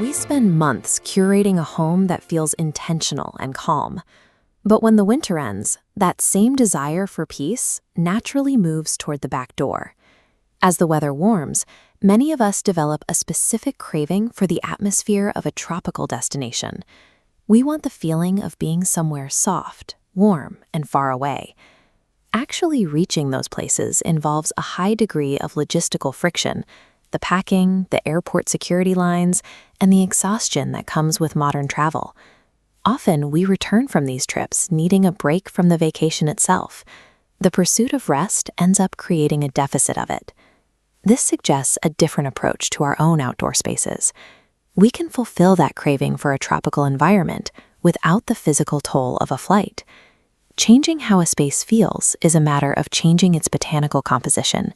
We spend months curating a home that feels intentional and calm. But when the winter ends, that same desire for peace naturally moves toward the back door. As the weather warms, many of us develop a specific craving for the atmosphere of a tropical destination. We want the feeling of being somewhere soft, warm, and far away. Actually reaching those places involves a high degree of logistical friction, the packing, the airport security lines, and the exhaustion that comes with modern travel. Often, we return from these trips needing a break from the vacation itself. The pursuit of rest ends up creating a deficit of it. This suggests a different approach to our own outdoor spaces. We can fulfill that craving for a tropical environment without the physical toll of a flight. Changing how a space feels is a matter of changing its botanical composition.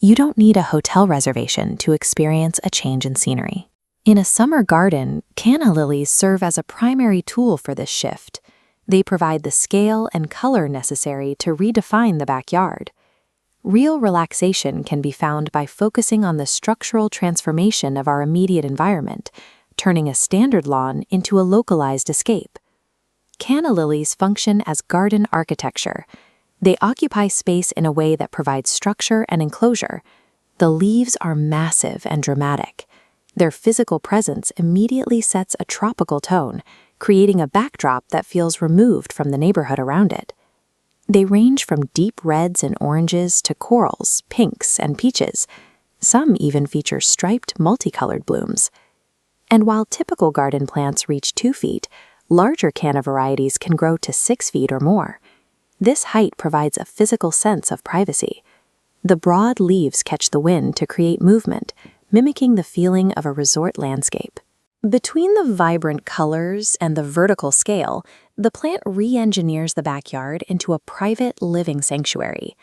You don't need a hotel reservation to experience a change in scenery. In a summer garden, canna lilies serve as a primary tool for this shift. They provide the scale and color necessary to redefine the backyard. Real relaxation can be found by focusing on the structural transformation of our immediate environment, turning a standard lawn into a localized escape. Canna lilies function as garden architecture. They occupy space in a way that provides structure and enclosure. The leaves are massive and dramatic. Their physical presence immediately sets a tropical tone, creating a backdrop that feels removed from the neighborhood around it. They range from deep reds and oranges to corals, pinks, and peaches. Some even feature striped, multicolored blooms. And while typical garden plants reach 2 feet, larger canna varieties can grow to 6 feet or more. This height provides a physical sense of privacy. The broad leaves catch the wind to create movement, mimicking the feeling of a resort landscape. Between the vibrant colors and the vertical scale, the plant re-engineers the backyard into a private living sanctuary.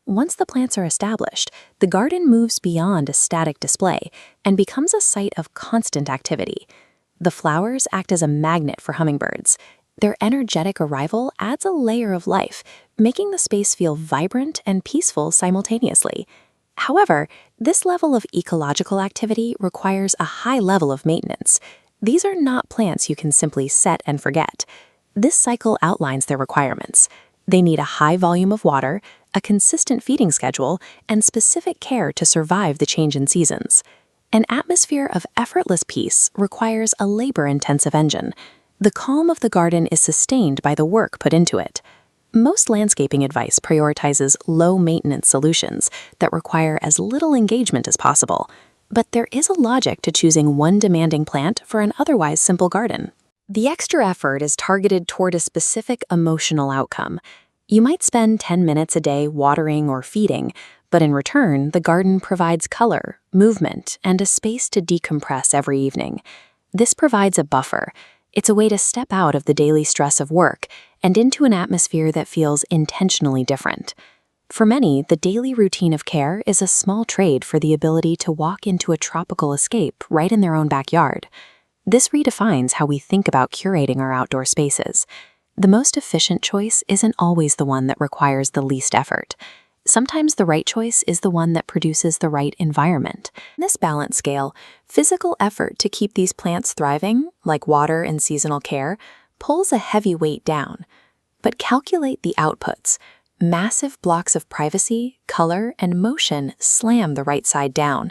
Once the plants are established, the garden moves beyond a static display and becomes a site of constant activity. The flowers act as a magnet for hummingbirds. Their energetic arrival adds a layer of life, making the space feel vibrant and peaceful simultaneously. However, this level of ecological activity requires a high level of maintenance. These are not plants you can simply set and forget. This cycle outlines their requirements. They need a high volume of water, a consistent feeding schedule, and specific care to survive the change in seasons. An atmosphere of effortless peace requires a labor-intensive engine. The calm of the garden is sustained by the work put into it. Most landscaping advice prioritizes low-maintenance solutions that require as little engagement as possible, but there is a logic to choosing one demanding plant for an otherwise simple garden. The extra effort is targeted toward a specific emotional outcome. You might spend 10 minutes a day watering or feeding, but in return, the garden provides color, movement, and a space to decompress every evening. This provides a buffer. It's a way to step out of the daily stress of work and into an atmosphere that feels intentionally different. For many, the daily routine of care is a small trade for the ability to walk into a tropical escape right in their own backyard. This redefines how we think about curating our outdoor spaces. The most efficient choice isn't always the one that requires the least effort. Sometimes the right choice is the one that produces the right environment. In this balance scale, physical effort to keep these plants thriving, like water and seasonal care, pulls a heavy weight down. But calculate the outputs. Massive blocks of privacy, color, and motion slam the right side down.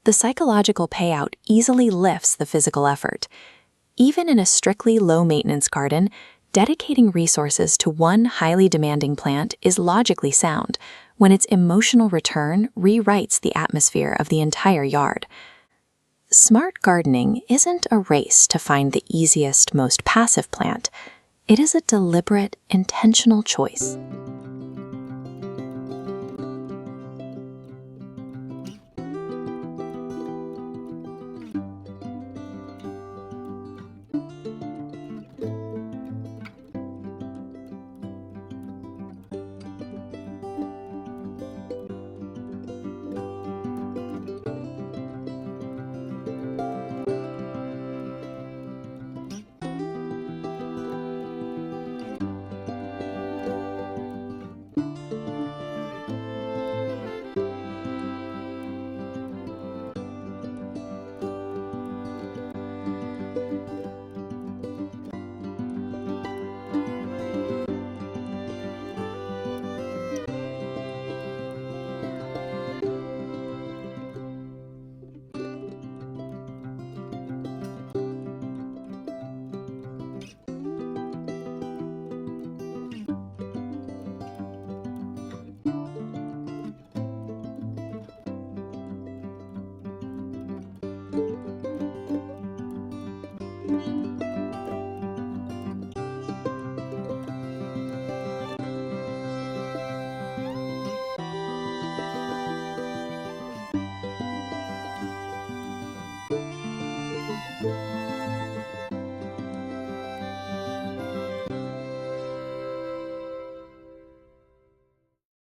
The psychological payout easily lifts the physical effort. Even in a strictly low-maintenance garden, dedicating resources to one highly demanding plant is logically sound when its emotional return rewrites the atmosphere of the entire yard. Smart gardening isn't a race to find the easiest, most passive plant. It is a deliberate, intentional choice.